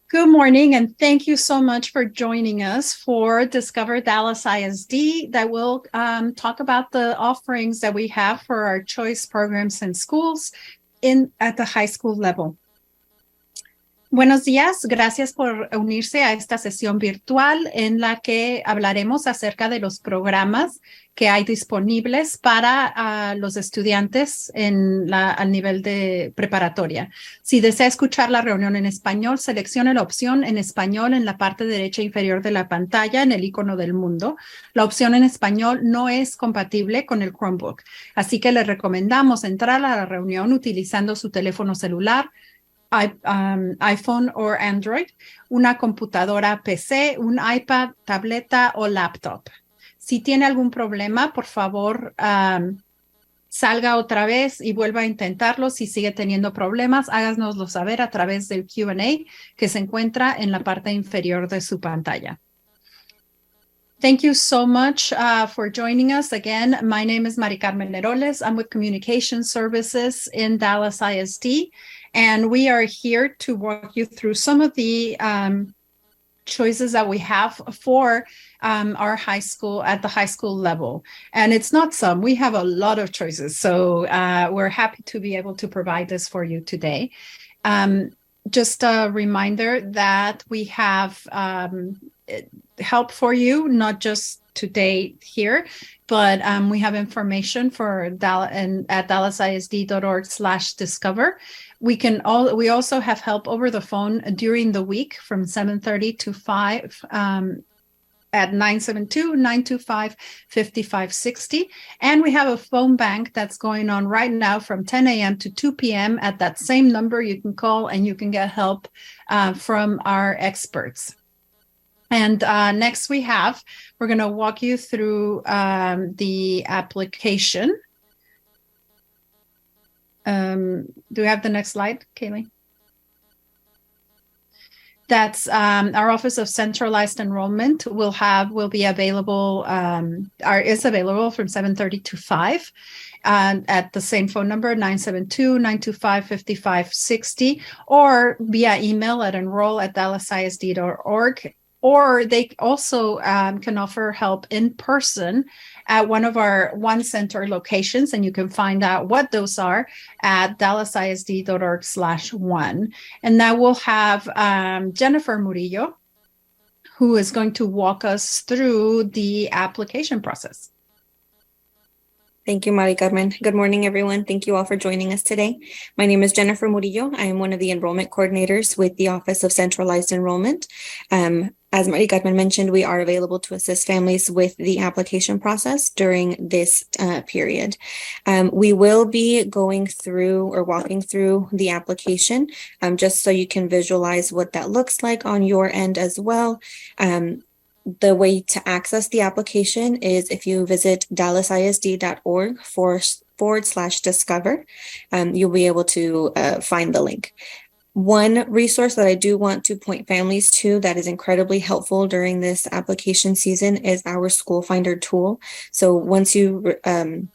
Good morning, and thank you so much for joining us for Discover Dallas ISD that will talk about the offerings that we have for our choice programs and schools at the high school level. Buenos días, gracias por unirse a esta sesión virtual en la que hablaremos acerca de los programas que hay disponibles para los estudiantes al nivel de preparatoria. Si desea escuchar la reunión en español, seleccione la opción en español en la parte derecha inferior de la pantalla en el icono del mundo. La opción en español no es compatible con el Chromebook, así que le recomendamos entrar a la reunión utilizando su teléfono celular, iPhone o Android, una computadora PC, un iPad, tableta o laptop. Si tiene algún problema, por favor, salga otra vez y vuelva a intentarlo. Si sigue teniendo problemas, háganoslo saber a través del Q&A que se encuentra en la parte inferior de su pantalla. Thank you so much for joining us again. My name is Mari Carmen Neroles. I'm with Communication Services in Dallas ISD. And we are here to walk you through some of the choices that we have for our high school at the high school level. And it's not some, we have a lot of choices. So we're happy to be able to provide this for you today. Just a reminder that we have help for you, not just today here, but we have information for at dallasisd.org/discover. We also have help over the phone during the week from 7:30 to 5 at 972-925-5560. And we have a phone bank that's going on right now from 10 a.m. to 2 p.m. At that same number, you can call and you can get help from our experts. And next we're going to walk you through the application. Do we have the next slide, Kaylee? That's our Office of Centralized Enrollment is available from 7:30 to 5 at the same phone number, 972-925-5560, or via email at enroll@dallasisd.org. Or they also can offer help in person at one of our One Center locations, and you can find out what those are at dallasisd.org/one. And now we'll have Jennifer Murillo, who is going to walk us through the application process. Thank you, Mari Carmen. Good morning, everyone. Thank you all for joining us today. My name is Jennifer Murillo. I am one of the enrollment coordinators with the Office of Centralized Enrollment. As Mari Carmen mentioned, we are available to assist families with the application process during this period. We will be walking through the application just so you can visualize what that looks like on your end as well. The way to access the application is if you visit dallasisd.org/discover, you'll be able to find the link. One resource that I do want to point families to that is incredibly helpful during this application season is our School Finder tool. So once you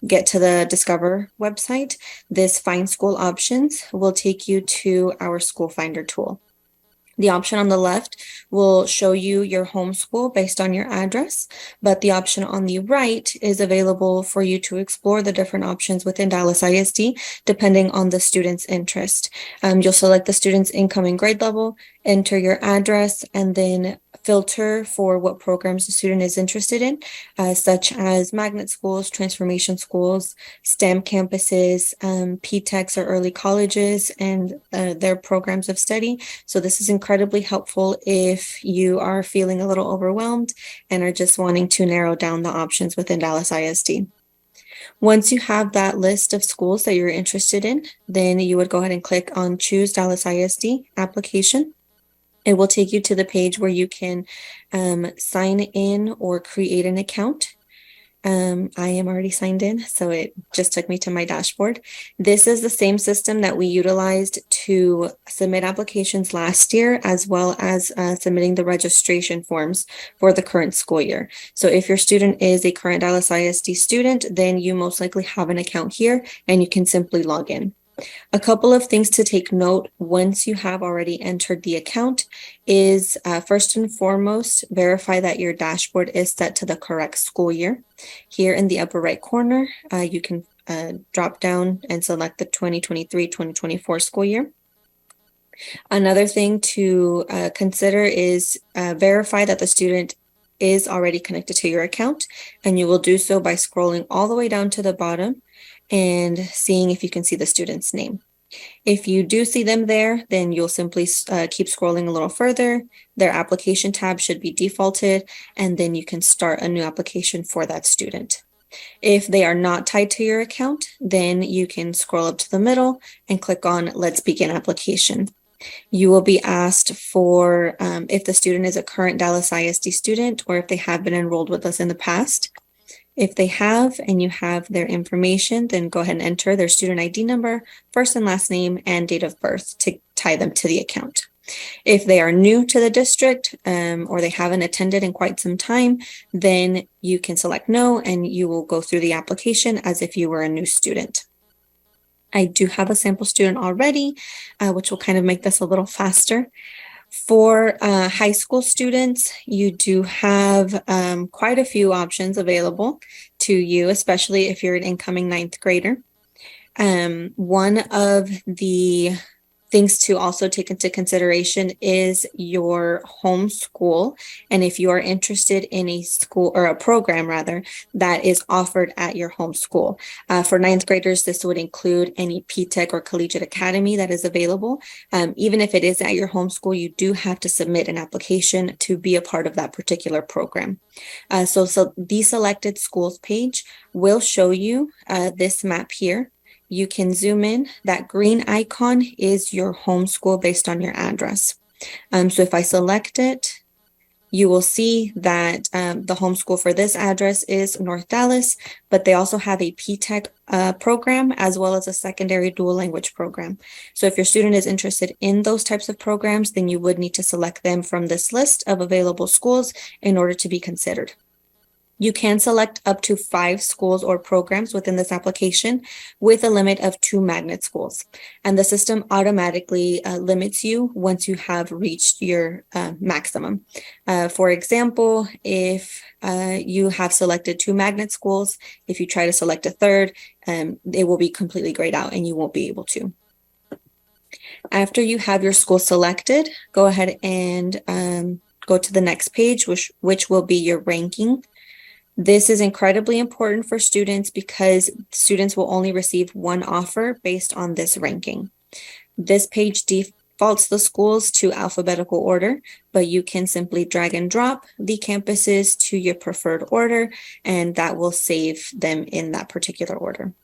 get to the Discover website, this Find School options will take you to our School Finder tool. The option on the left will show you your home school based on your address, but the option on the right is available for you to explore the different options within Dallas ISD, depending on the student's interest. You'll select the student's income and grade level, enter your address, and then filter for what programs the student is interested in, such as magnet schools, transformation schools, STEM campuses, PTECs or early colleges, and their programs of study. So this is incredibly helpful if you are feeling a little overwhelmed and are just wanting to narrow down the options within Dallas ISD. Once you have that list of schools that you're interested in, then you would go ahead and click on Choose Dallas ISD Application. It will take you to the page where you can sign in or create an account. I am already signed in, so it just took me to my dashboard. This is the same system that we utilized to submit applications last year, as well as submitting the registration forms for the current school year. So if your student is a current Dallas ISD student, then you most likely have an account here and you can simply log in. A couple of things to take note once you have already entered the account is first and foremost, verify that your dashboard is set to the correct school year. Here in the upper right corner, you can drop down and select the 2023-2024 school year. Another thing to consider is verify that the student is already connected to your account, and you will do so by scrolling all the way down to the bottom and seeing if you can see the student's name. If you do see them there, then you'll simply keep scrolling a little further. Their application tab should be defaulted, and then you can start a new application for that student. If they are not tied to your account, then you can scroll up to the middle and click on Let's Begin Application. You will be asked for if the student is a current Dallas ISD student or if they have been enrolled with us in the past. If they have and you have their information, then go ahead and enter their student ID number, first and last name, and date of birth to tie them to the account. If they are new to the district or they haven't attended in quite some time, then you can select no and you will go through the application as if you were a new student. I do have a sample student already, which will kind of make this a little faster. For high school students, you do have quite a few options available to you, especially if you're an incoming ninth grader. One of the things to also take into consideration is your home school. And if you are interested in a school or a program rather, that is offered at your home school. For ninth graders, this would include any P-TECH or collegiate academy that is available. Even if it is at your home school, you do have to submit an application to be a part of that particular program. So the selected schools page will show you this map here. You can zoom in. That green icon is your home school based on your address. So if I select it, you will see that the home school for this address is North Dallas, but they also have a P-TECH program as well as a secondary dual language program. So if your student is interested in those types of programs, then you would need to select them from this list of available schools in order to be considered. You can select up to 5 schools or programs within this application with a limit of 2 magnet schools. And the system automatically limits you once you have reached your maximum. For example, if you have selected 2 magnet schools, if you try to select a third, it will be completely grayed out and you won't be able to. After you have your school selected, go ahead and go to the next page, which will be your ranking. This is incredibly important for students because students will only receive one offer based on this ranking. This page defaults the schools to alphabetical order, but you can simply drag and drop the campuses to your preferred order, and that will save them in that particular order.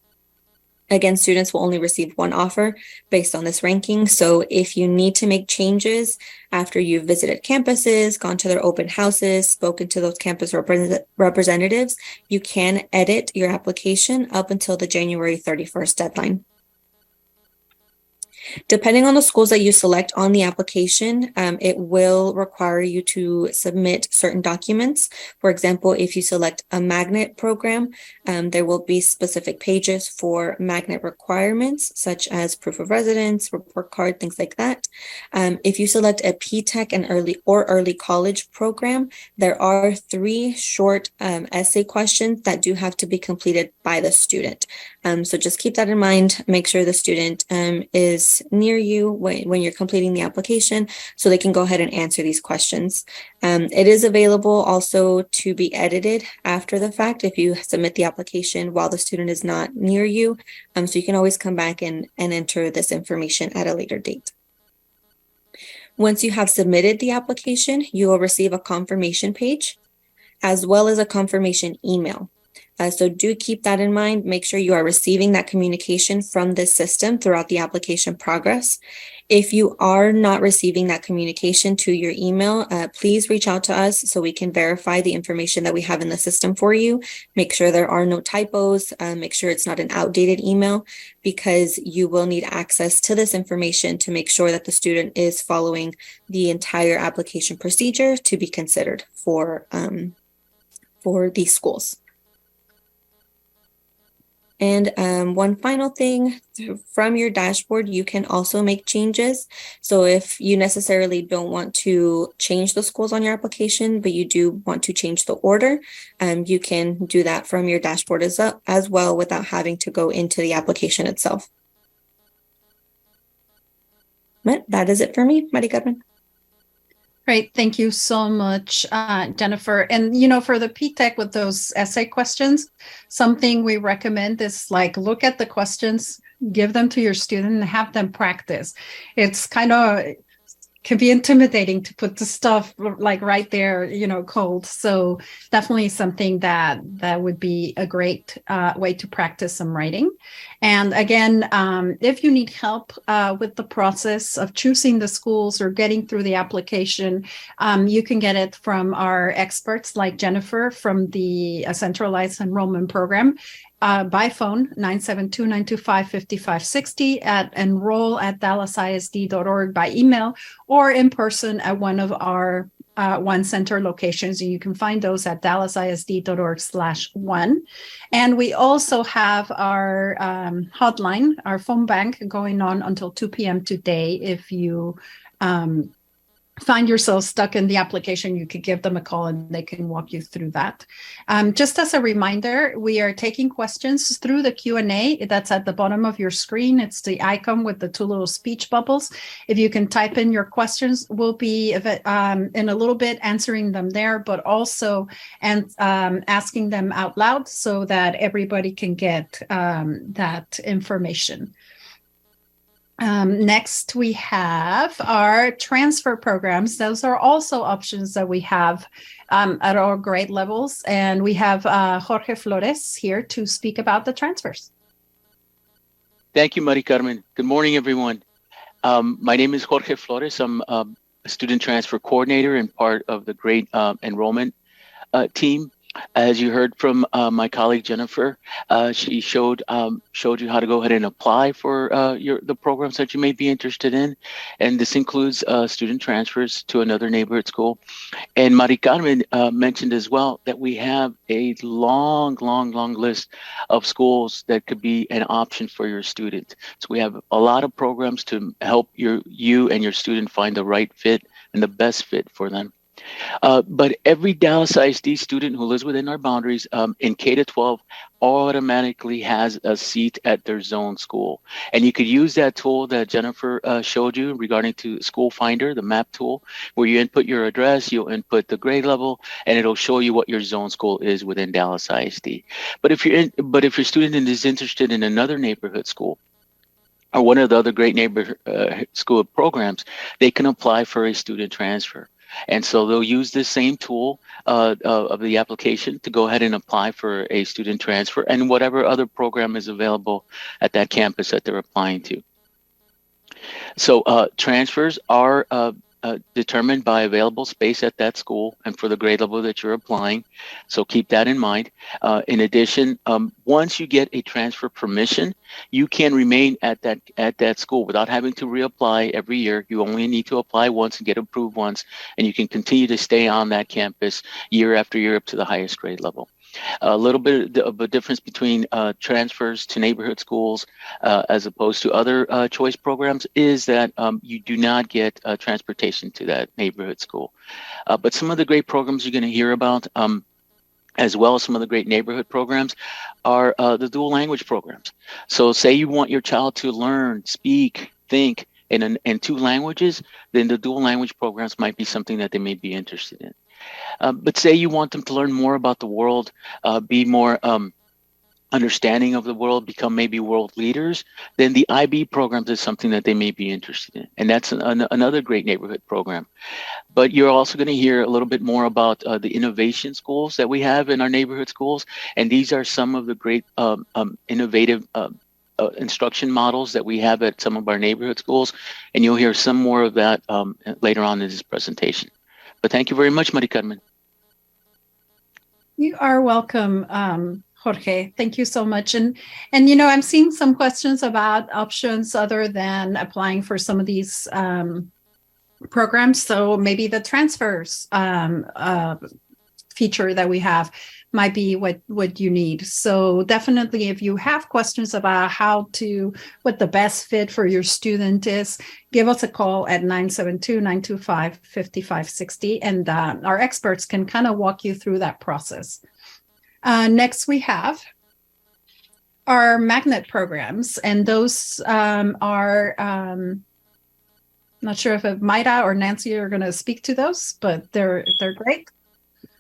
Again, students will only receive one offer based on this ranking. So if you need to make changes after you've visited campuses, gone to their open houses, spoken to those campus representatives, you can edit your application up until the January 31st deadline. Depending on the schools that you select on the application, it will require you to submit certain documents. For example, if you select a magnet program, there will be specific pages for magnet requirements, such as proof of residence, report card, things like that. If you select a P-TECH and early college program, there are 3 short essay questions that do have to be completed by the student. So just keep that in mind. Make sure the student is near you when you're completing the application so they can go ahead and answer these questions. It is available also to be edited after the fact if you submit the application while the student is not near you. So you can always come back and enter this information at a later date. Once you have submitted the application, you will receive a confirmation page as well as a confirmation email. So do keep that in mind. Make sure you are receiving that communication from this system throughout the application progress. If you are not receiving that communication to your email, please reach out to us so we can verify the information that we have in the system for you. Make sure there are no typos. Make sure it's not an outdated email because you will need access to this information to make sure that the student is following the entire application procedure to be considered for these schools. And one final thing, from your dashboard, you can also make changes. So if you necessarily don't want to change the schools on your application, but you do want to change the order, you can do that from your dashboard as well without having to go into the application itself. But that is it for me, Mari Carmen. Great. Thank you so much, Jennifer. And, for the PTEC with those essay questions, something we recommend is look at the questions, give them to your student and have them practice. It's can be intimidating to put the stuff right there, cold. So definitely something that would be a great way to practice some writing. And again, if you need help with the process of choosing the schools or getting through the application, you can get it from our experts like Jennifer from the Centralized Enrollment Program. By phone, 972-925-5560, at enroll@dallasisd.org, by email, or in person at one of our One Center locations. And you can find those at dallasisd.org/one. And we also have our hotline, our phone bank, going on until 2 p.m. today. If you find yourself stuck in the application, you could give them a call and they can walk you through that. Just as a reminder, we are taking questions through the Q&A that's at the bottom of your screen. It's the icon with the two little speech bubbles. If you can type in your questions, we'll be in a little bit answering them there, but also asking them out loud so that everybody can get that information. Next, we have our transfer programs. Those are also options that we have at our grade levels. And we have Jorge Flores here to speak about the transfers. Thank you, Mari Carmen. Good morning, everyone. My name is Jorge Flores. I'm a student transfer coordinator and part of the grade enrollment team. As you heard from my colleague Jennifer, she showed you how to go ahead and apply for the programs that you may be interested in, and this includes student transfers to another neighborhood school. And Mari Carmen mentioned as well that we have a long list of schools that could be an option for your student. So we have a lot of programs to help you and your student find the right fit and the best fit for them. But every Dallas ISD student who lives within our boundaries in K-12 automatically has a seat at their zone school. And you could use that tool that Jennifer showed you regarding to School Finder, the map tool, where you input your address, you'll input the grade level, and it'll show you what your zone school is within Dallas ISD. But if your student is interested in another neighborhood school, or one of the other great neighborhood school programs, they can apply for a student transfer. And so they'll use this same tool of the application to go ahead and apply for a student transfer and whatever other program is available at that campus that they're applying to. So transfers are determined by available space at that school and for the grade level that you're applying. So keep that in mind. In addition, once you get a transfer permission, you can remain at that school without having to reapply every year. You only need to apply once and get approved once, and you can continue to stay on that campus year after year up to the highest grade level. A little bit of a difference between transfers to neighborhood schools as opposed to other choice programs is that you do not get transportation to that neighborhood school. But some of the great programs you're going to hear about, as well as some of the great neighborhood programs, are the dual language programs. So say you want your child to learn, speak, think in two languages, then the dual language programs might be something that they may be interested in. But say you want them to learn more about the world, be more understanding of the world, become maybe world leaders, then the IB programs is something that they may be interested in. And that's another great neighborhood program. But you're also going to hear a little bit more about the innovation schools that we have in our neighborhood schools. And these are some of the great innovative instruction models that we have at some of our neighborhood schools. And you'll hear some more of that later on in this presentation. But thank you very much, Mari Carmen. You are welcome, Jorge. Thank you so much. And I'm seeing some questions about options other than applying for some of these programs. So maybe the transfers feature that we have might be what you need. So definitely, if you have questions about what the best fit for your student is, give us a call at 972-925-5560, and our experts can kind of walk you through that process. Next, we have our magnet programs, and those are not sure if Maida or Nancy are going to speak to those, but they're great.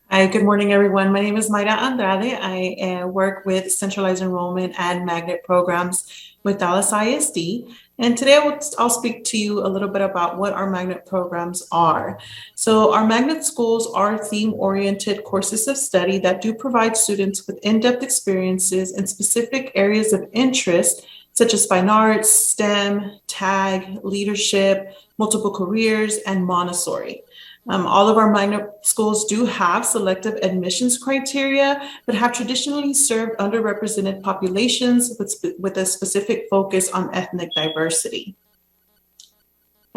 Hi, good morning, everyone. My name is Maida Andrade. I work with centralized enrollment and magnet programs with Dallas ISD. And today I'll speak to you a little bit about what our magnet programs are. So our magnet schools are theme-oriented courses of study that do provide students with in-depth experiences in specific areas of interest, such as fine arts, STEM, TAG, leadership, multiple careers, and Montessori. All of our magnet schools do have selective admissions criteria, but have traditionally served underrepresented populations with a specific focus on ethnic diversity.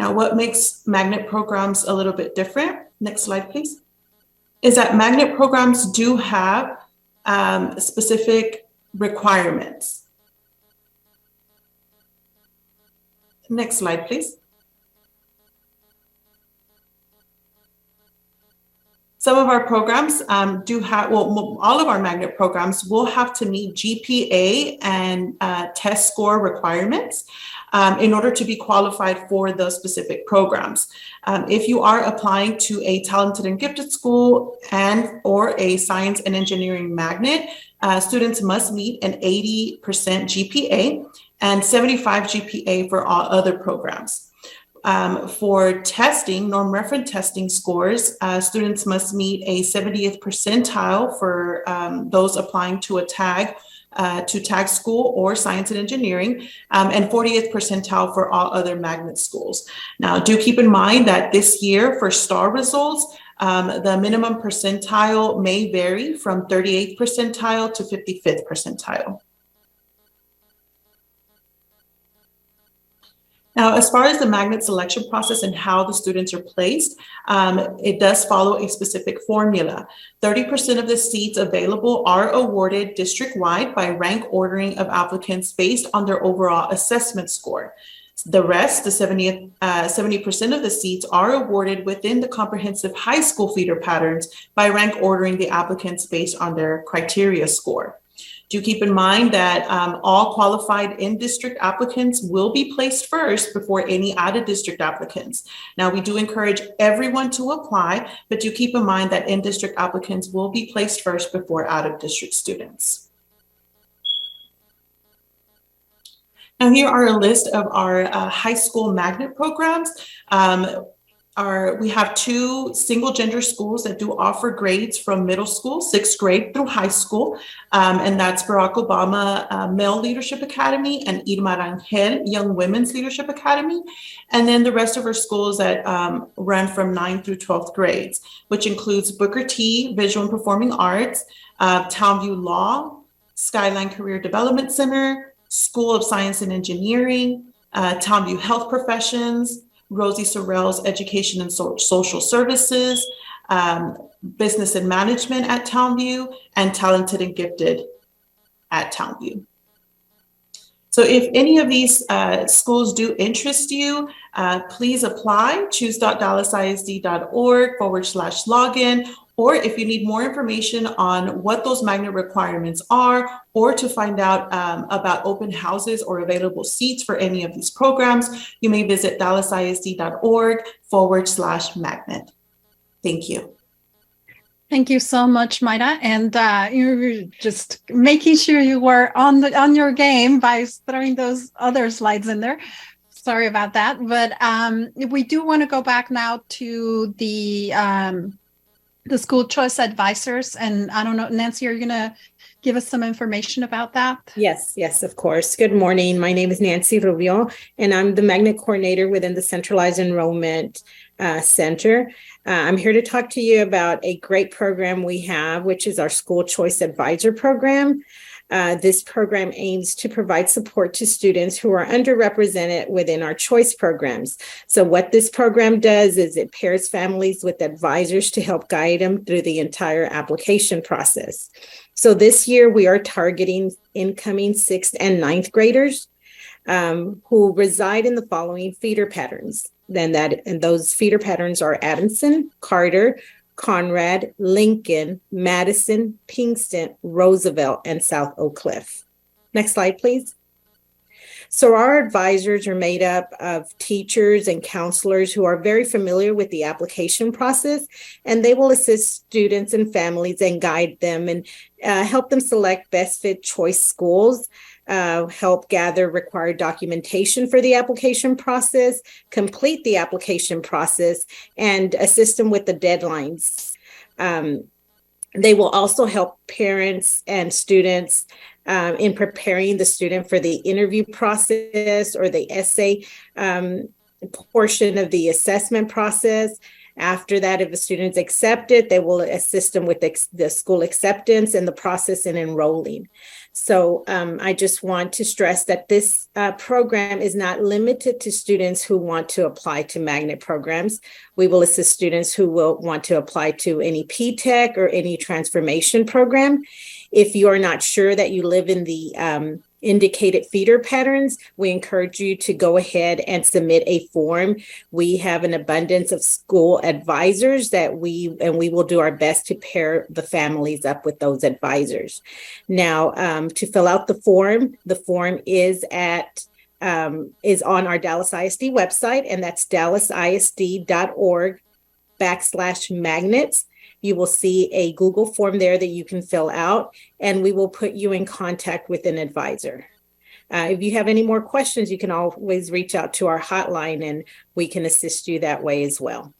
Now, what makes magnet programs a little bit different, next slide, please, is that magnet programs do have specific requirements. Next slide, please. Some of our programs all of our magnet programs will have to meet GPA and test score requirements in order to be qualified for those specific programs. If you are applying to a talented and gifted school or a science and engineering magnet, students must meet an 80% GPA and 75 GPA for all other programs. For testing, norm reference testing scores, students must meet a 70th percentile for those applying to a tag school or science and engineering, and 40th percentile for all other magnet schools. Now, do keep in mind that this year for STAR results, the minimum percentile may vary from 38th percentile to 55th percentile. Now, as far as the magnet selection process and how the students are placed, it does follow a specific formula. 30% of the seats available are awarded district-wide by rank ordering of applicants based on their overall assessment score. The rest, the 70% of the seats, are awarded within the comprehensive high school feeder patterns by rank ordering the applicants based on their criteria score. Do keep in mind that all qualified in-district applicants will be placed first before any out-of-district applicants. Now, we do encourage everyone to apply, but do keep in mind that in-district applicants will be placed first before out-of-district students. Now, here are a list of our high school magnet programs. We have 2 single gender schools that do offer grades from middle school, 6th grade through high school. And that's Barack Obama Male Leadership Academy and Irma Rangel Young Women's Leadership Academy. And then the rest of our schools that run from 9th through 12th grades, which includes Booker T Visual and Performing Arts, Townview Law, Skyline Career Development Center, School of Science and Engineering, Townview Health Professions, Rosie Sorrell's Education and Social Services, Business and Management at Townview, and Talented and Gifted at Townview. So if any of these schools do interest you, please apply, choose.dallasisd.org/login, or if you need more information on what those magnet requirements are, or to find out about open houses or available seats for any of these programs, you may visit dallasisd.org/magnet. Thank you. Thank you so much, Maida. And you're just making sure you were on your game by throwing those other slides in there. Sorry about that. But we do want to go back now to the school choice advisors. And I don't know, Nancy, are you going to give us some information about that? Yes, of course. Good morning. My name is Nancy Rubio, and I'm the magnet coordinator within the Centralized Enrollment Center. I'm here to talk to you about a great program we have, which is our School Choice Advisor Program. This program aims to provide support to students who are underrepresented within our choice programs. So what this program does is it pairs families with advisors to help guide them through the entire application process. So this year we are targeting incoming 6th and 9th graders who reside in the following feeder patterns. And those feeder patterns are Addison, Carter, Conrad, Lincoln, Madison, Pinkston, Roosevelt, and South Oak Cliff. Next slide, please. So our advisors are made up of teachers and counselors who are very familiar with the application process, and they will assist students and families and guide them and help them select best fit choice schools, help gather required documentation for the application process, complete the application process, and assist them with the deadlines. They will also help parents and students in preparing the student for the interview process or the essay portion of the assessment process. After that, if a student's accepted, they will assist them with the school acceptance and the process in enrolling. So I just want to stress that this program is not limited to students who want to apply to magnet programs. We will assist students who will want to apply to any P-TECH or any transformation program. If you are not sure that you live in the indicated feeder patterns, we encourage you to go ahead and submit a form. We have an abundance of school advisors that we will do our best to pair the families up with those advisors. Now, to fill out the form is on our Dallas ISD website, and that's dallasisd.org/magnets. You will see a Google form there that you can fill out, and we will put you in contact with an advisor. If you have any more questions, you can always reach out to our hotline and we can assist you that way as well.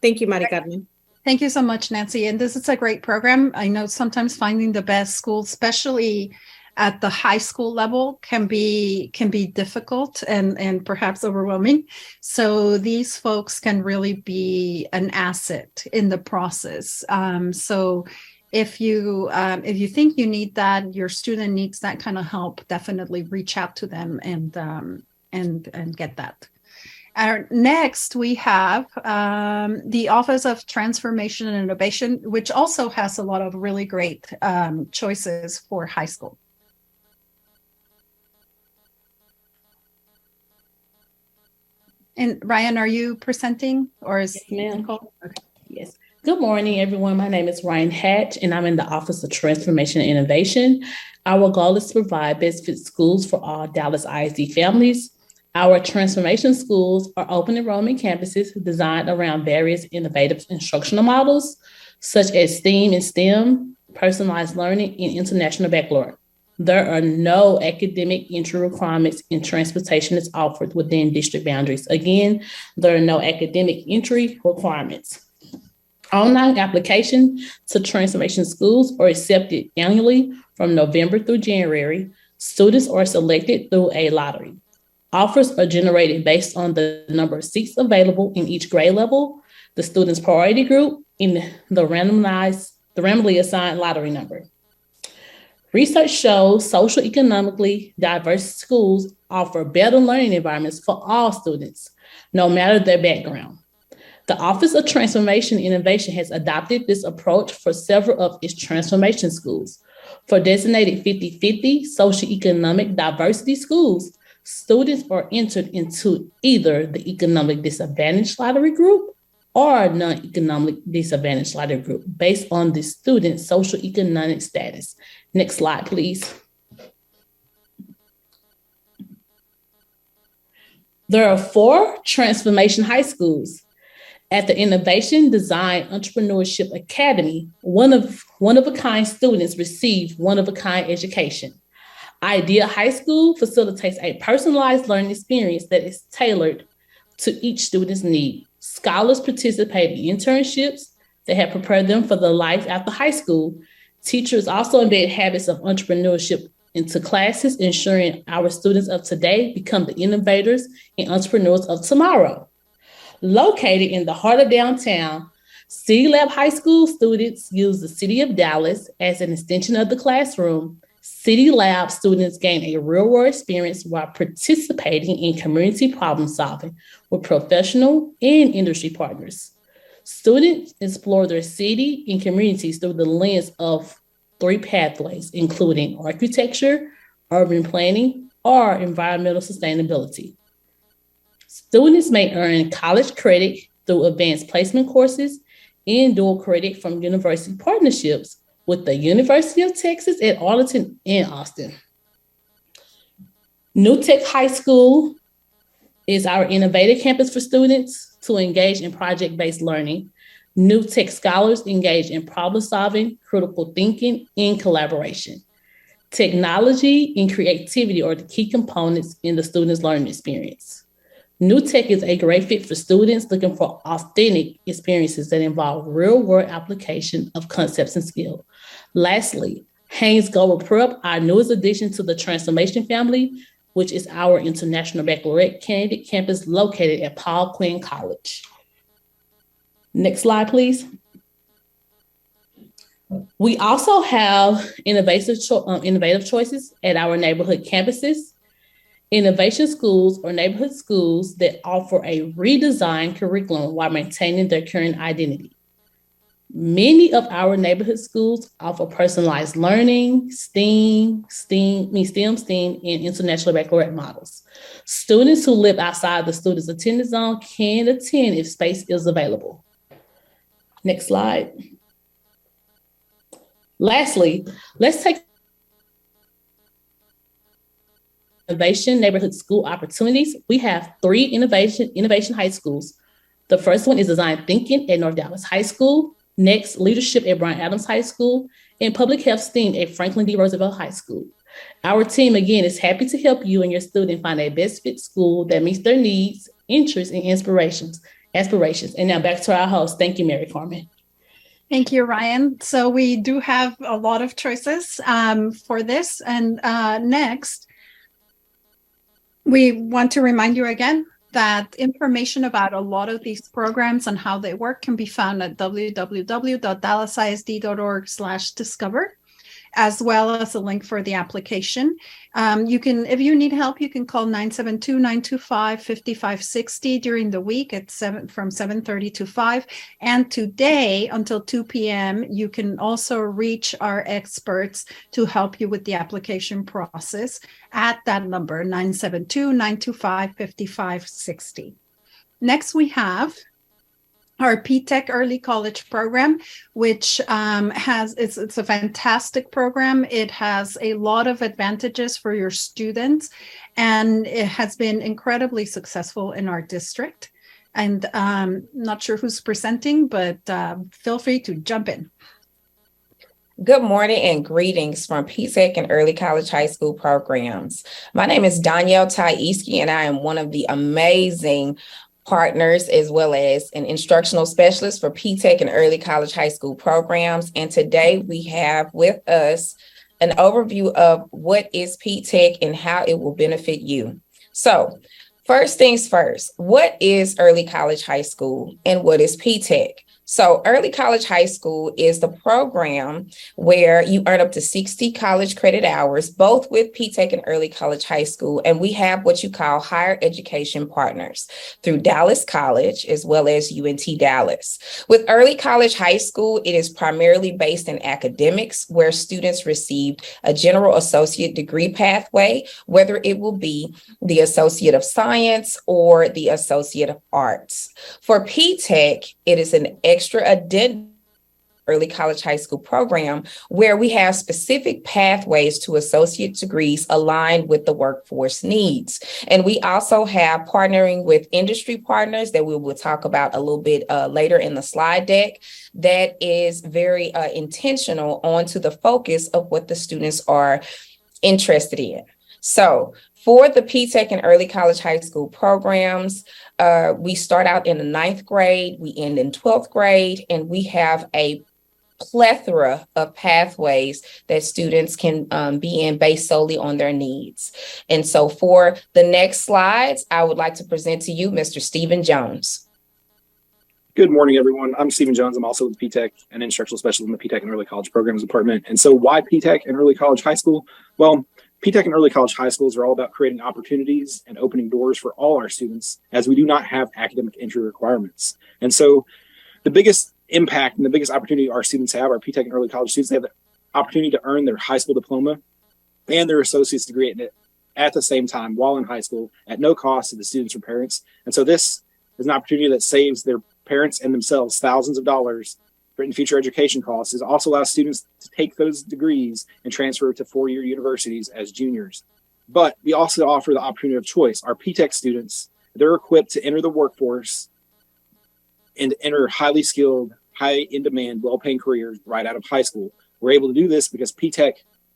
Thank you, Mari Carmen. Thank you so much, Nancy. And this is a great program. I know sometimes finding the best school, especially at the high school level, can be difficult and perhaps overwhelming. So these folks can really be an asset in the process. So if you think you need that, your student needs that kind of help, definitely reach out to them and get that. Next, we have the Office of Transformation and Innovation, which also has a lot of really great choices for high school. And Ryan, are you presenting or is Nicole? Okay. Yes. Good morning, everyone. My name is Ryan Hatch, and I'm in the Office of Transformation and Innovation. Our goal is to provide best fit schools for all Dallas ISD families. Our transformation schools are open enrollment campuses designed around various innovative instructional models, such as STEAM and STEM, personalized learning, and international baccalaureate. There are no academic entry requirements, and transportation is offered within district boundaries. Again, there are no academic entry requirements. Online application to transformation schools are accepted annually from November through January. Students are selected through a lottery. Offers are generated based on the number of seats available in each grade level, the student's priority group, and the randomly assigned lottery number. Research shows socioeconomically diverse schools offer better learning environments for all students, no matter their background. The Office of Transformation and Innovation has adopted this approach for several of its transformation schools. For designated 50-50 socioeconomic diversity schools, students are entered into either the economic disadvantaged lottery group or non-economic disadvantaged lottery group based on the student's socioeconomic status. Next slide, please. There are 4 transformation high schools. At the Innovation Design Entrepreneurship Academy, one-of-a-kind students receive one-of-a-kind education. Idea High School facilitates a personalized learning experience that is tailored to each student's need. Scholars participate in internships that have prepared them for the life after high school. Teachers also embed habits of entrepreneurship into classes, ensuring our students of today become the innovators and entrepreneurs of tomorrow. Located in the heart of downtown, City Lab High School students use the City of Dallas as an extension of the classroom. City Lab students gain a real-world experience while participating in community problem solving with professional and industry partners. Students explore their city and communities through the lens of 3 pathways, including architecture, urban planning, or environmental sustainability. Students may earn college credit through advanced placement courses and dual credit from university partnerships with the University of Texas at Arlington and Austin. New Tech High School is our innovative campus for students to engage in project-based learning. New Tech scholars engage in problem solving, critical thinking, and collaboration. Technology and creativity are the key components in the student's learning experience. New Tech is a great fit for students looking for authentic experiences that involve real-world application of concepts and skills. Lastly, Haynes Global Prep, our newest addition to the Transformation family, which is our international baccalaureate candidate campus located at Paul Quinn College. Next slide, please. We also have innovative choices at our neighborhood campuses. Innovation schools or neighborhood schools that offer a redesigned curriculum while maintaining their current identity. Many of our neighborhood schools offer personalized learning, STEM, and international baccalaureate models. Students who live outside the student's attendance zone can attend if space is available. Next slide. Lastly, let's take innovation neighborhood school opportunities. We have 3 innovation high schools. The first one is Design Thinking at North Dallas High School. Next, Leadership at Bryan Adams High School, and Public Health STEAM at Franklin D. Roosevelt High School. Our team, again, is happy to help you and your student find a best fit school that meets their needs, interests, and aspirations. And now back to our host. Thank you, Mary Carmen. Thank you, Ryan. So we do have a lot of choices for this. And next, we want to remind you again that information about a lot of these programs and how they work can be found at www.dallasisd.org/discover, as well as a link for the application. You can, if you need help, you can call 972-925-5560 during the week at from 7:30 to 5. And today until 2 p.m., you can also reach our experts to help you with the application process at that number, 972-925-5560. Next, we have our P-TECH Early College program, which it's a fantastic program. It has a lot of advantages for your students, and it has been incredibly successful in our district. And not sure who's presenting, but feel free to jump in. Good morning and greetings from P-TECH and Early College High School programs. My name is Danielle Tyeski, and I am one of the amazing partners as well as an instructional specialist for P-TECH and Early College High School programs. And today we have with us an overview of what is P-TECH and how it will benefit you. So first things first, what is Early College High School and what is P-TECH? So Early College High School is the program where you earn up to 60 college credit hours, both with P-TECH and Early College High School. And we have what you call higher education partners through Dallas College as well as UNT Dallas. With Early College High School, it is primarily based in academics where students receive a general associate degree pathway, whether it will be the Associate of Science or the Associate of Arts. For P-TECH, it is an extra addendum Early College High School program where we have specific pathways to associate degrees aligned with the workforce needs. And we also have partnering with industry partners that we will talk about a little bit later in the slide deck that is very intentional onto the focus of what the students are interested in. So for the P-TECH and Early College High School programs, we start out in the 9th grade, we end in 12th grade, and we have a plethora of pathways that students can be in based solely on their needs. And so for the next slides, I would like to present to you Mr. Stephen Jones. Good morning, everyone. I'm Stephen Jones. I'm also with PTech, an instructional specialist in the PTech and Early College Programs Department. And so why PTech and Early College High School? Well, PTech and Early College High Schools are all about creating opportunities and opening doors for all our students, as we do not have academic entry requirements. And so the biggest impact and the biggest opportunity our students have, our PTech and Early College students, they have the opportunity to earn their high school diploma and their associate's degree at the same time while in high school at no cost to the students or parents. And so this is an opportunity that saves their parents and themselves thousands of dollars in future education costs. It also allows students to take those degrees and transfer to four-year universities as juniors. But we also offer the opportunity of choice. Our PTech students, they're equipped to enter the workforce and enter highly skilled, high in demand, well-paying careers right out of high school. We're able to do this because PTech,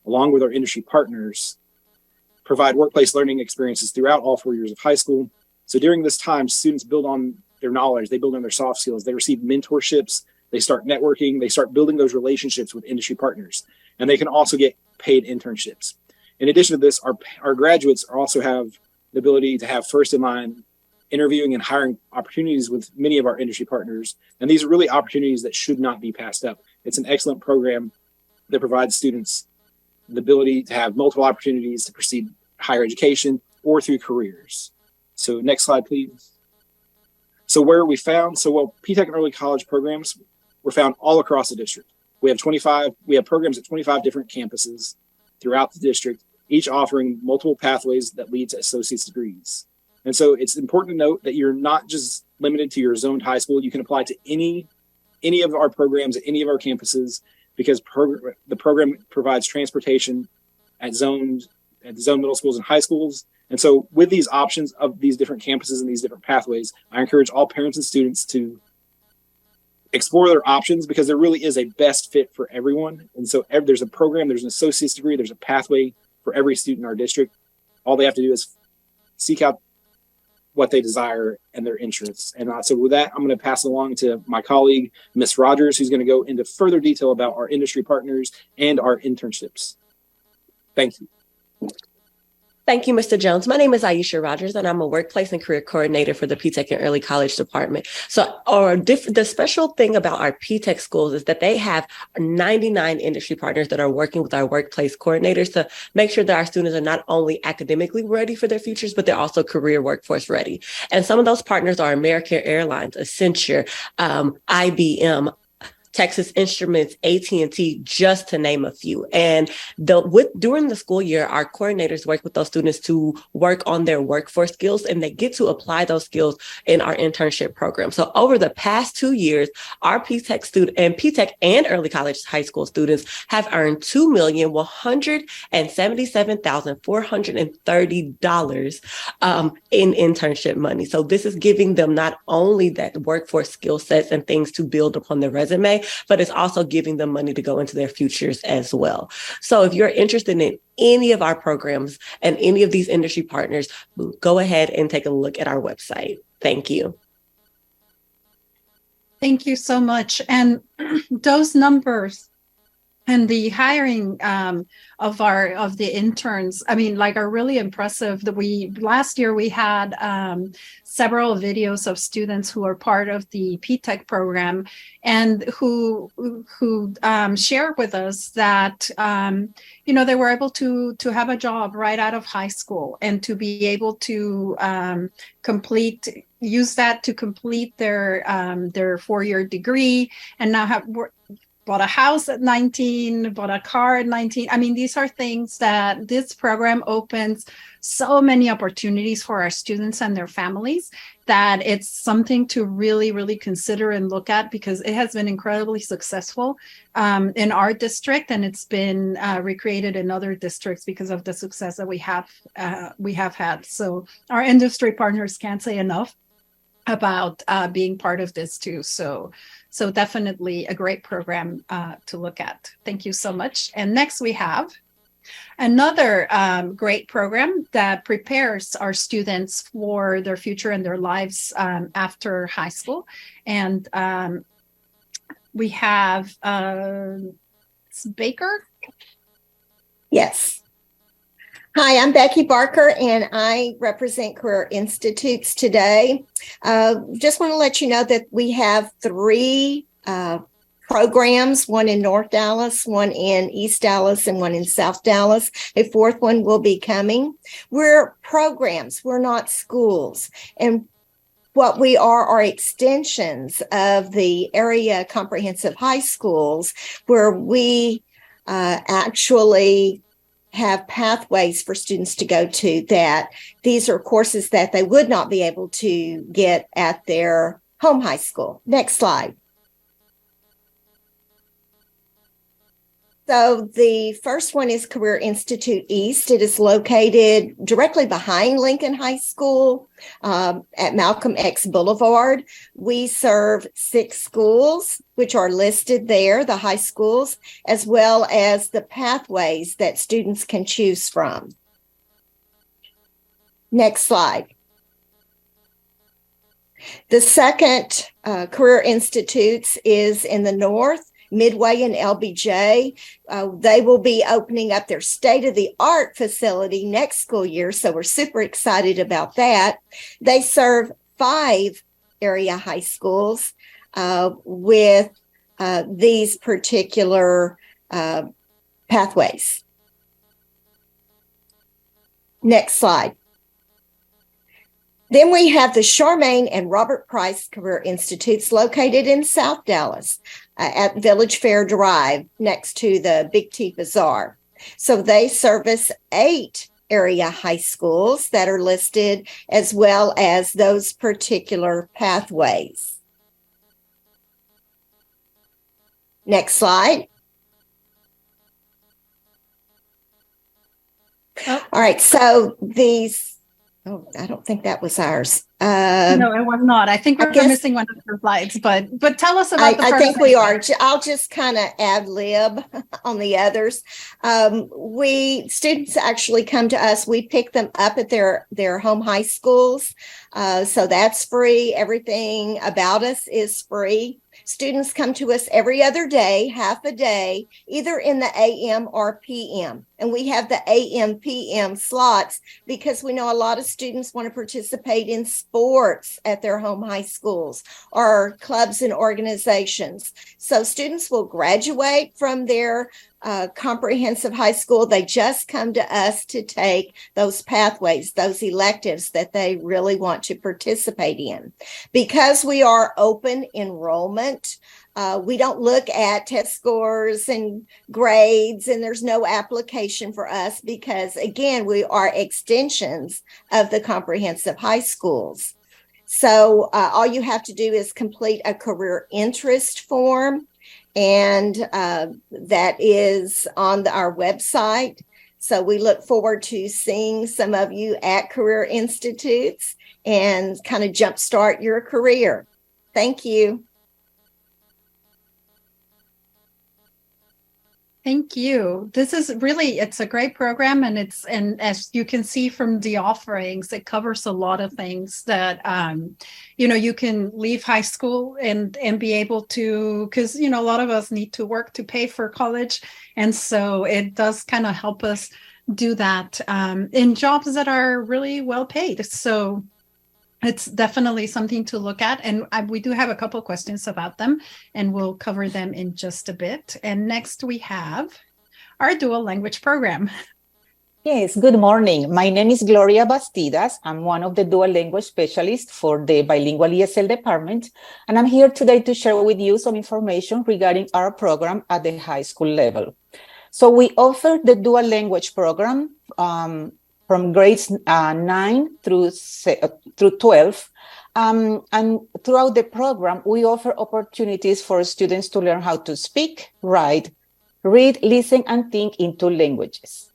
along with our industry partners, provide workplace learning experiences throughout all 4 years of high school. So during this time, students build on their knowledge, they build on their soft skills, they receive mentorships, they start networking, they start building those relationships with industry partners, and they can also get paid internships. In addition to this, our graduates also have the ability to have first in line interviewing and hiring opportunities with many of our industry partners. And these are really opportunities that should not be passed up. It's an excellent program that provides students the ability to have multiple opportunities to proceed higher education or through careers. So next slide, please. So where are we found? So PTech and Early College programs were found all across the district. We have programs at 25 different campuses throughout the district, each offering multiple pathways that lead to associate's degrees. And so it's important to note that you're not just limited to your zoned high school. You can apply to any of our programs at any of our campuses, because the program provides transportation at zone middle schools and high schools. And so with these options of these different campuses and these different pathways, I encourage all parents and students to explore their options, because there really is a best fit for everyone. And so there's a program, there's an associate's degree, there's a pathway for every student in our district. All they have to do is seek out what they desire and their interests. And so with that, I'm going to pass it along to my colleague, Ms. Rogers, who's going to go into further detail about our industry partners and our internships. Thank you. Thank you, Mr. Jones. My name is Aisha Rogers, and I'm a workplace and career coordinator for the PTech and Early College Department. So the special thing about our PTech schools is that they have 99 industry partners that are working with our workplace coordinators to make sure that our students are not only academically ready for their futures, but they're also career workforce ready. And some of those partners are American Airlines, Accenture, IBM, Texas Instruments, AT&T, just to name a few. And during the school year, our coordinators work with those students to work on their workforce skills, and they get to apply those skills in our internship program. So over the past 2 years, our PTech and Early College High School students have earned $2,177,430 in internship money. So this is giving them not only that workforce skill sets and things to build upon their resume, but it's also giving them money to go into their futures as well. So if you're interested in any of our programs and any of these industry partners, go ahead and take a look at our website. Thank you. Thank you so much. And those numbers and the hiring of the interns, are really impressive. Last year we had several videos of students who are part of the PTech program and who shared with us that they were able to have a job right out of high school and to be able to use that to complete their 4-year degree, and now bought a house at 19, bought a car at 19. These are things that this program opens so many opportunities for our students and their families, that it's something to really, really consider and look at, because it has been incredibly successful in our district, and it's been recreated in other districts because of the success that we have had. So our industry partners can't say enough about being part of this too. So definitely a great program to look at. Thank you so much. And next we have another great program that prepares our students for their future and their lives after high school. And we have Baker. Yes. Hi, I'm Becky Barker, and I represent Career Institutes today. Just want to let you know that we have three programs, one in North Dallas, one in East Dallas, and one in South Dallas. A fourth one will be coming. We're programs, we're not schools. And what we are extensions of the area comprehensive high schools, where we actually have pathways for students to go to, that these are courses that they would not be able to get at their home high school. Next slide. So the first one is Career Institute East. It is located directly behind Lincoln High School at Malcolm X Boulevard. We serve 6 schools, which are listed there, the high schools, as well as the pathways that students can choose from. Next slide. The second Career Institutes is in the north, Midway and LBJ. They will be opening up their state-of-the-art facility next school year, so we're super excited about that. They serve 5 area high schools with these particular pathways. Next slide. Then we have the Charmaine and Robert Price Career Institutes located in South Dallas at Village Fair Drive next to the Big T Bazaar. So they service 8 area high schools that are listed, as well as those particular pathways. Next slide. Oh. All right, so these, oh, I don't think that was ours. No, it was not. I think we're missing one of the slides, but tell us about the I think we are. person. I'll just kind of ad lib on the others. Students actually come to us. We pick them up at their home high schools. So that's free. Everything about us is free. Students come to us every other day, half a day, either in the AM or PM. And we have the AM, PM slots because we know a lot of students want to participate in sports at their home high schools or clubs and organizations. So students will graduate from their comprehensive high school. They just come to us to take those pathways, those electives that they really want to participate in. Because we are open enrollment, we don't look at test scores and grades, and there's no application for us because, again, we are extensions of the comprehensive high schools. So all you have to do is complete a career interest form, and that is on our website. So we look forward to seeing some of you at Career Institutes and kind of jumpstart your career. Thank you. Thank you. This is really, it's a great program, and as you can see from the offerings, it covers a lot of things that, you can leave high school and be able to, because, a lot of us need to work to pay for college. And so it does kind of help us do that in jobs that are really well paid. So it's definitely something to look at. And we do have a couple of questions about them, and we'll cover them in just a bit. And next we have our dual language program. Yes, good morning. My name is Gloria Bastidas. I'm one of the dual language specialists for the bilingual ESL department. And I'm here today to share with you some information regarding our program at the high school level. So we offer the dual language program from grades 9 through 12. And throughout the program, we offer opportunities for students to learn how to speak, write, read, listen, and think in 2 languages.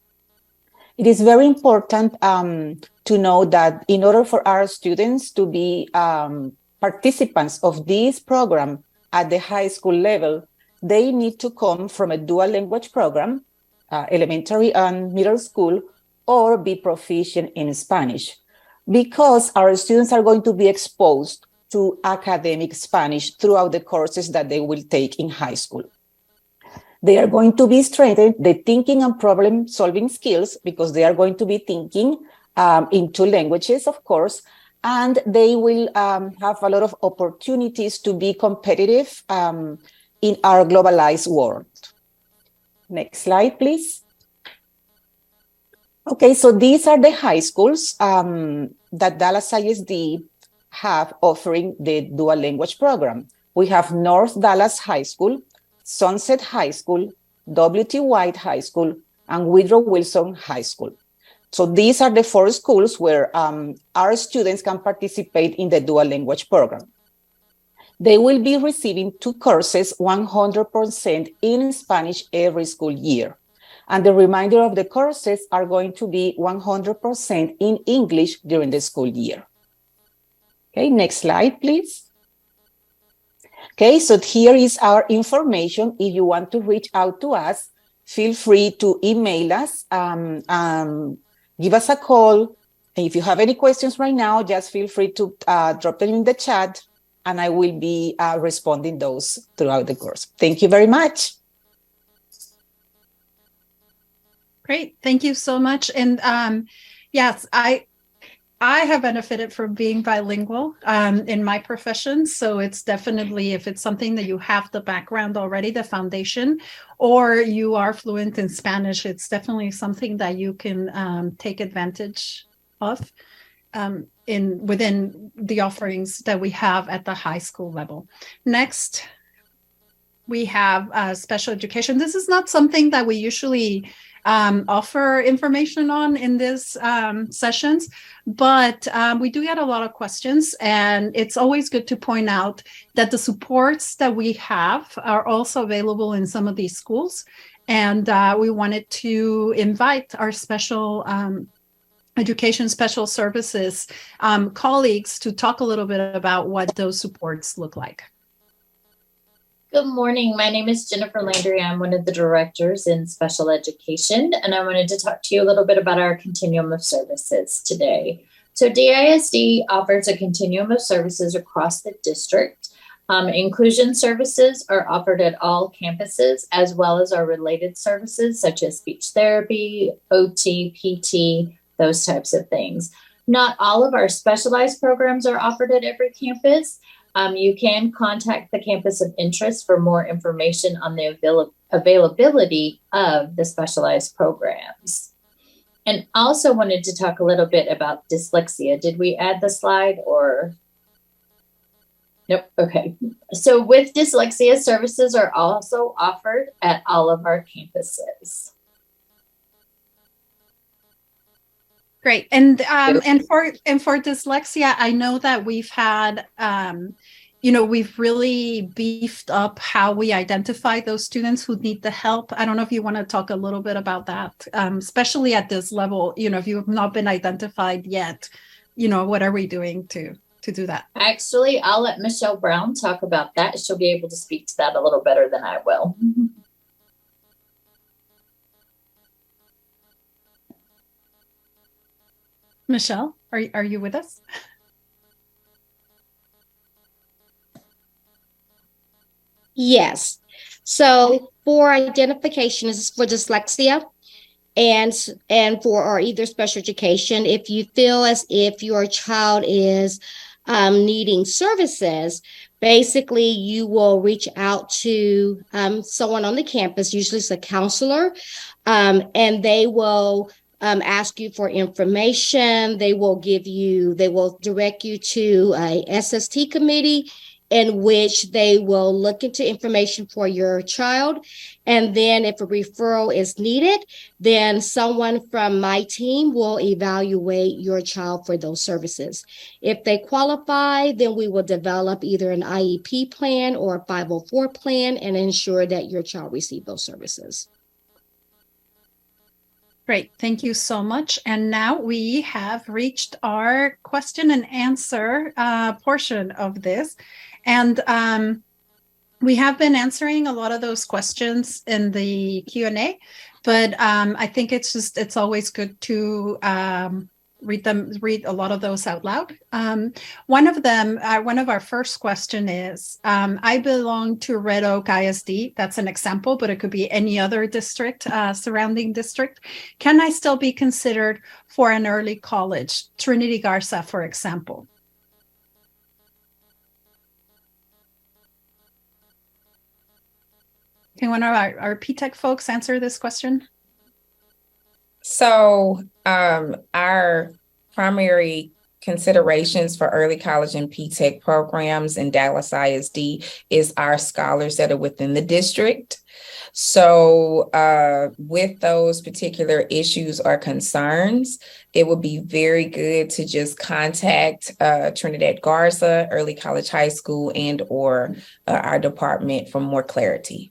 It is very important to know that in order for our students to be participants of this program at the high school level, they need to come from a dual language program, elementary and middle school, or be proficient in Spanish, because our students are going to be exposed to academic Spanish throughout the courses that they will take in high school. They are going to be strengthened the thinking and problem solving skills because they are going to be thinking in two languages, of course, and they will have a lot of opportunities to be competitive in our globalized world. Next slide, please. Okay, so these are the high schools that Dallas ISD have offering the dual language program. We have North Dallas High School, Sunset High School, W.T. White High School, and Woodrow Wilson High School. So these are the 4 schools where our students can participate in the dual language program. They will be receiving 2 courses 100% in Spanish every school year. And the remainder of the courses are going to be 100% in English during the school year. Okay, next slide, please. Okay, so here is our information. If you want to reach out to us, feel free to email us, give us a call. And if you have any questions right now, just feel free to drop them in the chat, and I will be responding those throughout the course. Thank you very much. Great. Thank you so much. And yes, I have benefited from being bilingual in my profession. So it's definitely, if it's something that you have the background already, the foundation, or you are fluent in Spanish, it's definitely something that you can take advantage of within the offerings that we have at the high school level. Next, we have special education. This is not something that we usually offer information on in these sessions, but we do get a lot of questions, and it's always good to point out that the supports that we have are also available in some of these schools, and we wanted to invite our special education special services colleagues to talk a little bit about what those supports look like. Good morning. My name is Jennifer Landry. I'm one of the directors in special education, and I wanted to talk to you a little bit about our continuum of services today. So DISD offers a continuum of services across the district. Inclusion services are offered at all campuses, as well as our related services such as speech therapy, OT, PT, those types of things. Not all of our specialized programs are offered at every campus. You can contact the campus of interest for more information on the availability of the specialized programs. And also wanted to talk a little bit about dyslexia. Did we add the slide or? Nope. Okay. So with dyslexia, services are also offered at all of our campuses. Great. And for dyslexia, I know that we've had we've really beefed up how we identify those students who need the help. I don't know if you want to talk a little bit about that, especially at this level. If you have not been identified yet, what are we doing to do that? Actually, I'll let Michelle Brown talk about that. She'll be able to speak to that a little better than I will. Michelle, are you with us? Yes. So for identification, this is for dyslexia and for either special education. If you feel as if your child is needing services, basically you will reach out to someone on the campus, usually it's a counselor, and they will ask you for information. They will direct you to a SST committee in which they will look into information for your child. And then if a referral is needed, then someone from my team will evaluate your child for those services. If they qualify, then we will develop either an IEP plan or a 504 plan and ensure that your child receives those services. Great. Thank you so much. And now we have reached our question and answer portion of this. And we have been answering a lot of those questions in the Q&A, but I think it's always good to read a lot of those out loud. One of them, one of our first question is, I belong to Red Oak ISD. That's an example, but it could be any other district, surrounding district. Can I still be considered for an early college, Trinity Garza, for example? Can one of our PTech folks answer this question? So our primary considerations for early college and PTech programs in Dallas ISD is our scholars that are within the district. So with those particular issues or concerns, it would be very good to just contact Trinidad Garza, Early College High School, and or our department for more clarity.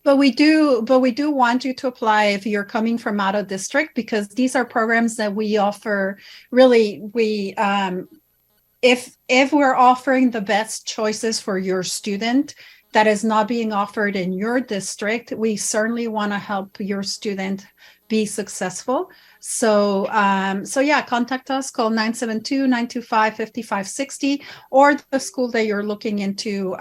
But we do want you to apply if you're coming from out of district, because these are programs that we offer. Really, if we're offering the best choices for your student that is not being offered in your district, we certainly want to help your student be successful. So yeah, contact us, call 972-925-5560, or the school that you're looking into,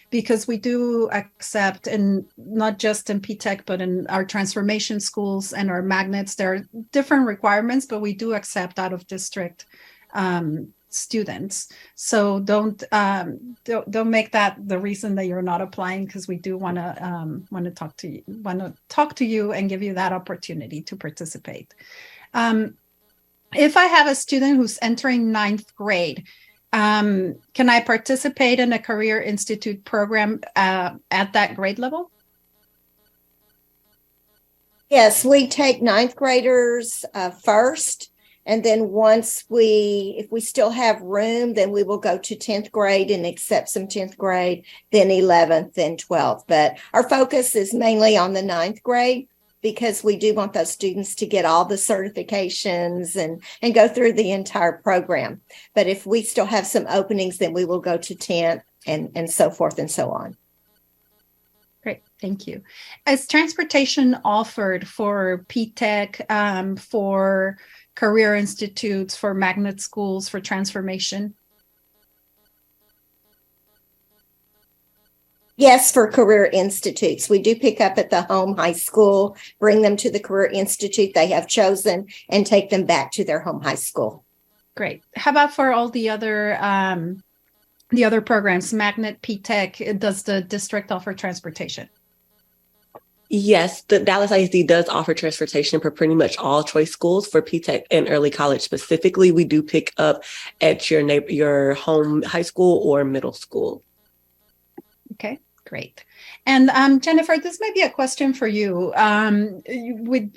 because we do accept, and not just in PTech, but in our transformation schools and our magnets, there are different requirements, but we do accept out of district students. So don't make that the reason that you're not applying, because we do want to talk to you and give you that opportunity to participate. If I have a student who's entering 9th grade, can I participate in a Career Institute program at that grade level? Yes, we take 9th graders first. And then if we still have room, then we will go to 10th grade and accept some 10th grade, then 11th, then 12th. But our focus is mainly on the 9th grade, because we do want those students to get all the certifications and go through the entire program. But if we still have some openings, then we will go to 10th and so forth and so on. Great, thank you. Is transportation offered for PTech, for Career Institutes, for magnet schools, for transformation? Yes, for Career Institutes. We do pick up at the home high school, bring them to the Career Institute they have chosen, and take them back to their home high school. Great. How about for all the other programs, Magnet, PTech? Does the district offer transportation? Yes, the Dallas ISD does offer transportation for pretty much all choice schools. For PTech and early college specifically, we do pick up at your home high school or middle school. Okay, great. And Jennifer, this might be a question for you.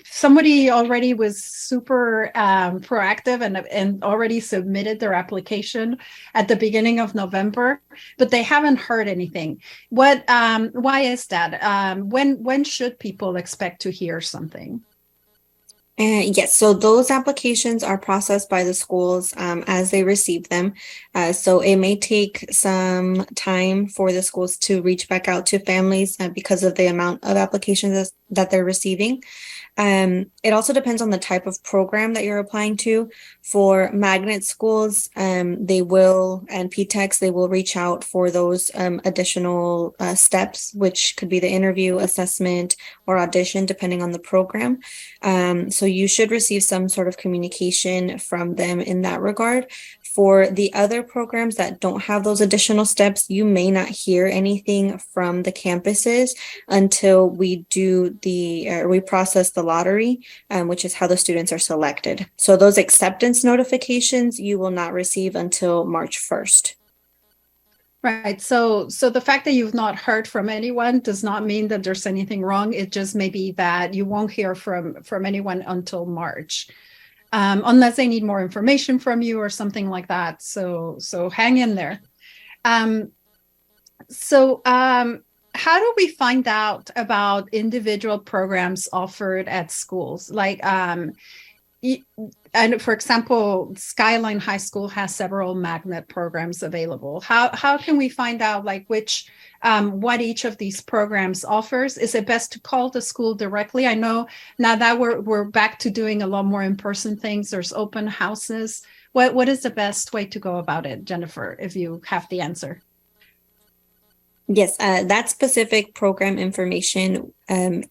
Somebody already was super proactive and already submitted their application at the beginning of November, but they haven't heard anything. Why is that? When should people expect to hear something? Yes, so those applications are processed by the schools as they receive them. So it may take some time for the schools to reach back out to families because of the amount of applications that they're receiving. It also depends on the type of program that you're applying to. For magnet schools, they will, and PTechs, they will reach out for those additional steps, which could be the interview, assessment, or audition, depending on the program. So you should receive some sort of communication from them in that regard. For the other programs that don't have those additional steps, you may not hear anything from the campuses until we do we process the lottery, which is how the students are selected. So those acceptance notifications you will not receive until March 1st. Right. So the fact that you've not heard from anyone does not mean that there's anything wrong. It just may be that you won't hear from anyone until March. Unless they need more information from you or something like that. So hang in there. How do we find out about individual programs offered at schools? Like, and for example, Skyline High School has several magnet programs available. How can we find out like which what each of these programs offers? Is it best to call the school directly? I know now that we're back to doing a lot more in-person things. There's open houses. What is the best way to go about it, Jennifer, if you have the answer? Yes, that specific program information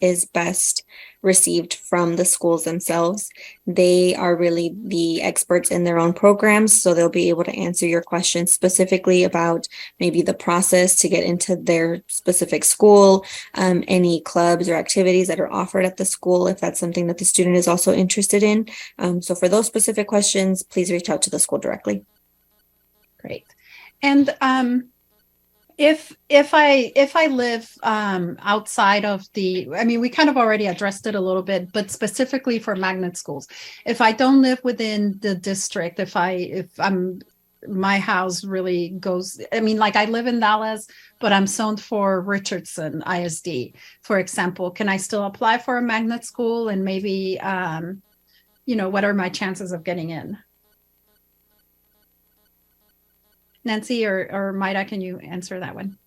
is best received from the schools themselves. They are really the experts in their own programs, so they'll be able to answer your questions specifically about maybe the process to get into their specific school, any clubs or activities that are offered at the school, if that's something that the student is also interested in. So for those specific questions, please reach out to the school directly. Great. And if I live outside of I mean, we kind of already addressed it a little bit, but specifically for magnet schools, if I don't live within the district, if my house really goes, I mean, like I live in Dallas, but I'm zoned for Richardson ISD, for example, can I still apply for a magnet school? And maybe, what are my chances of getting in? Nancy or Maida, can you answer that one?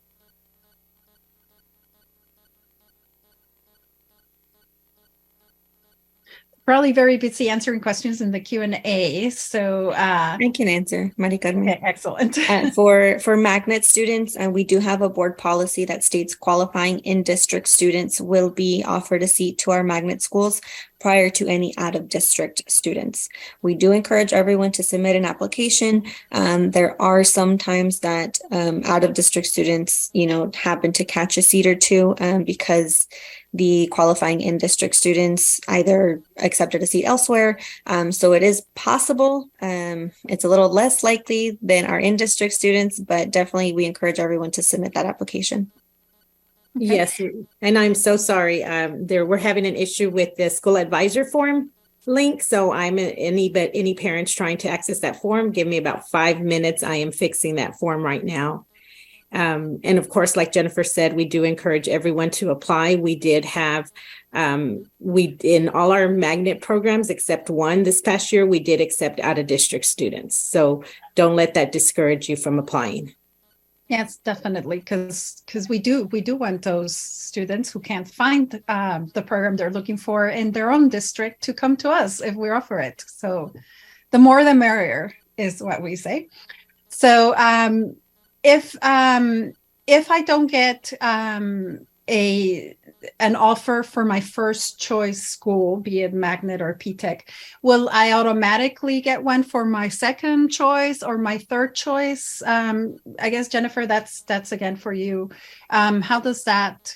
Probably very busy answering questions in the Q&A. So I can answer, Mari Carmen. Okay, excellent. For magnet students, we do have a board policy that states qualifying in-district students will be offered a seat to our magnet schools prior to any out-of-district students. We do encourage everyone to submit an application. There are some times that out-of-district students, happen to catch a seat or two because the qualifying in-district students either accepted a seat elsewhere. So it is possible. It's a little less likely than our in-district students, but definitely we encourage everyone to submit that application. Okay. Yes, and I'm so sorry. We're having an issue with the school advisor form link. So any parents trying to access that form, give me about 5 minutes. I am fixing that form right now. And of course, like Jennifer said, we do encourage everyone to apply. We did have, in all our magnet programs, except one this past year, we did accept out of district students. So don't let that discourage you from applying. Yes, definitely. Because we do want those students who can't find the program they're looking for in their own district to come to us if we offer it. So the more the merrier is what we say. So if I don't get an offer for my first choice school, be it magnet or PTech, will I automatically get one for my second choice or my third choice? I guess, Jennifer, that's again for you. How does that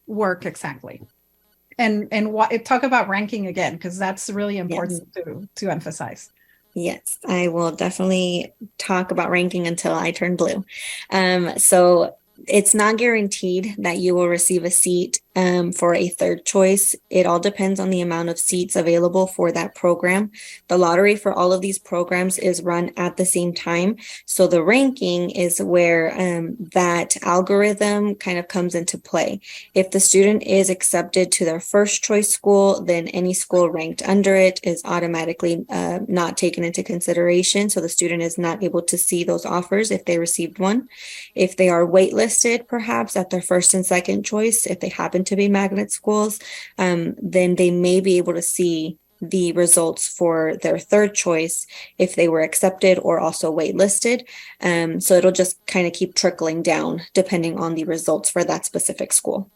work exactly? And talk about ranking again, because that's really important to emphasize. Yes, I will definitely talk about ranking until I turn blue. So it's not guaranteed that you will receive a seat for a third choice. It all depends on the amount of seats available for that program. The lottery for all of these programs is run at the same time. So the ranking is where that algorithm kind of comes into play. If the student is accepted to their first choice school, then any school ranked under it is automatically not taken into consideration. So the student is not able to see those offers if they received one. If they are waitlisted, perhaps at their first and second choice, if they happen to be magnet schools, then they may be able to see the results for their third choice if they were accepted or also waitlisted. So it'll just kind of keep trickling down depending on the results for that specific school.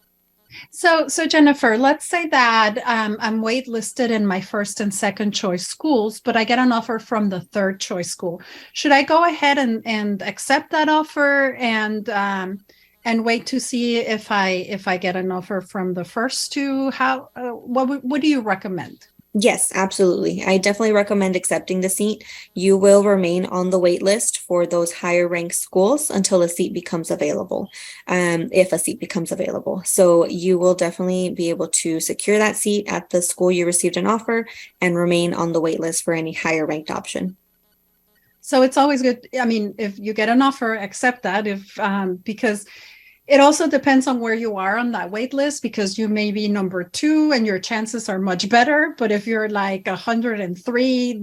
So Jennifer, let's say that I'm waitlisted in my first and second choice schools, but I get an offer from the third choice school. Should I go ahead and accept that offer and wait to see if I get an offer from the first two? What do you recommend? Yes, absolutely. I definitely recommend accepting the seat. You will remain on the wait list for those higher ranked schools until a seat becomes available, if a seat becomes available. So you will definitely be able to secure that seat at the school you received an offer and remain on the wait list for any higher ranked option. So it's always good. I mean, if you get an offer, accept that because It also depends on where you are on that wait list, because you may be number 2 and your chances are much better. But if you're like 103,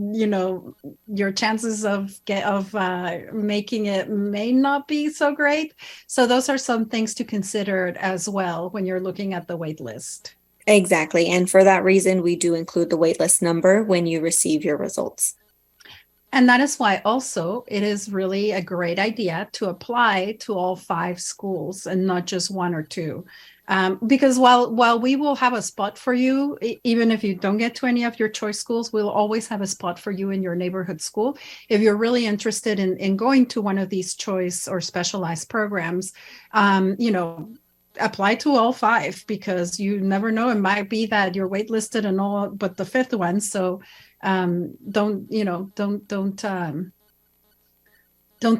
your chances of making it may not be so great. So those are some things to consider as well when you're looking at the wait list. Exactly. And for that reason, we do include the waitlist number when you receive your results. And that is why also it is really a great idea to apply to all 5 schools and not just 1 or 2. Because while we will have a spot for you, even if you don't get to any of your choice schools, we'll always have a spot for you in your neighborhood school. If you're really interested in going to one of these choice or specialized programs, apply to all 5, because you never know. It might be that you're waitlisted in all but the 5th one. So don't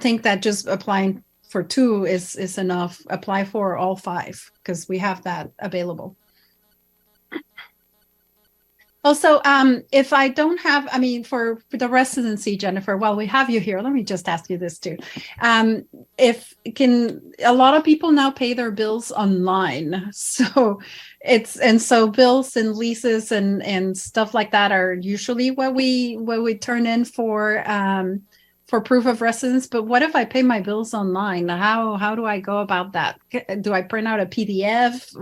think that just applying for 2 is enough. Apply for all 5, because we have that available. Also, if I don't have, for the residency, Jennifer, while we have you here, let me just ask you this too. A lot of people now pay their bills online. So bills and leases and stuff like that are usually what we turn in for proof of residence. But what if I pay my bills online? How do I go about that? Do I print out a PDF?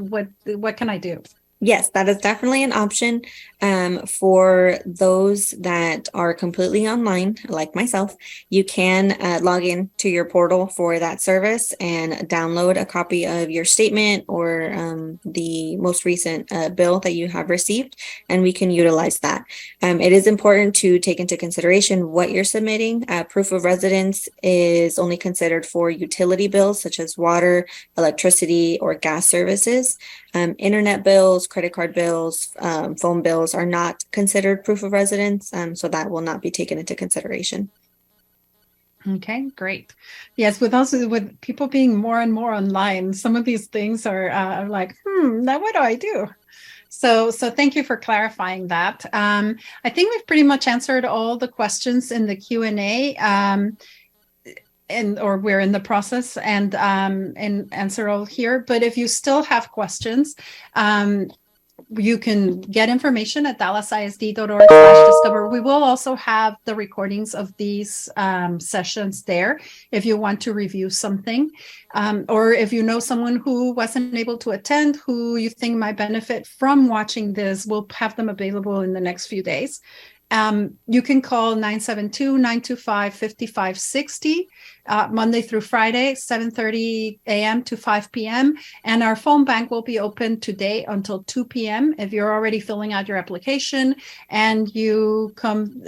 What can I do? Yes, that is definitely an option for those that are completely online, like myself. You can log in to your portal for that service and download a copy of your statement or the most recent bill that you have received, and we can utilize that. It is important to take into consideration what you're submitting. Proof of residence is only considered for utility bills such as water, electricity, or gas services. Internet bills, credit card bills, phone bills are not considered proof of residence, so that will not be taken into consideration. Okay, great. Yes, with people being more and more online, some of these things are like, now what do I do? So thank you for clarifying that. I think we've pretty much answered all the questions in the Q&A. Or we're in the process and answer all here. But if you still have questions, you can get information at dallasisd.org/discover. We will also have the recordings of these sessions there if you want to review something, or if you know someone who wasn't able to attend who you think might benefit from watching this. We'll have them available in the next few days. You can call 972-925-5560 Monday through Friday, 7:30 a.m. to 5 p.m. And our phone bank will be open today until 2 p.m. If you're already filling out your application and you come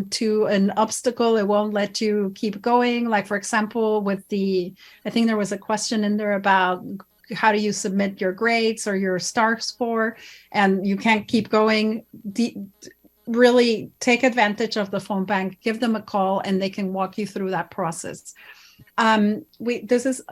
to an obstacle, it won't let you keep going. Like, for example, I think there was a question in there about how do you submit your grades or your star score, and you can't keep going. Really take advantage of the phone bank, give them a call, and they can walk you through that process. This is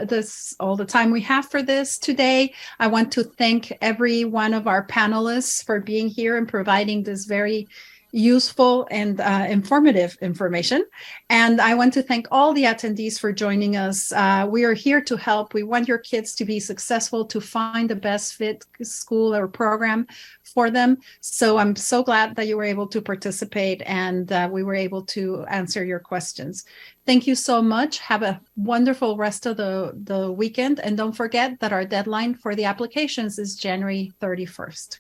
all the time we have for this today. I want to thank every one of our panelists for being here and providing this very useful and informative information. And I want to thank all the attendees for joining us. We are here to help. We want your kids to be successful, to find the best fit school or program for them. So I'm so glad that you were able to participate and we were able to answer your questions. Thank you so much. Have a wonderful rest of the weekend. And don't forget that our deadline for the applications is January 31st.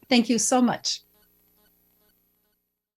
Thank you so much.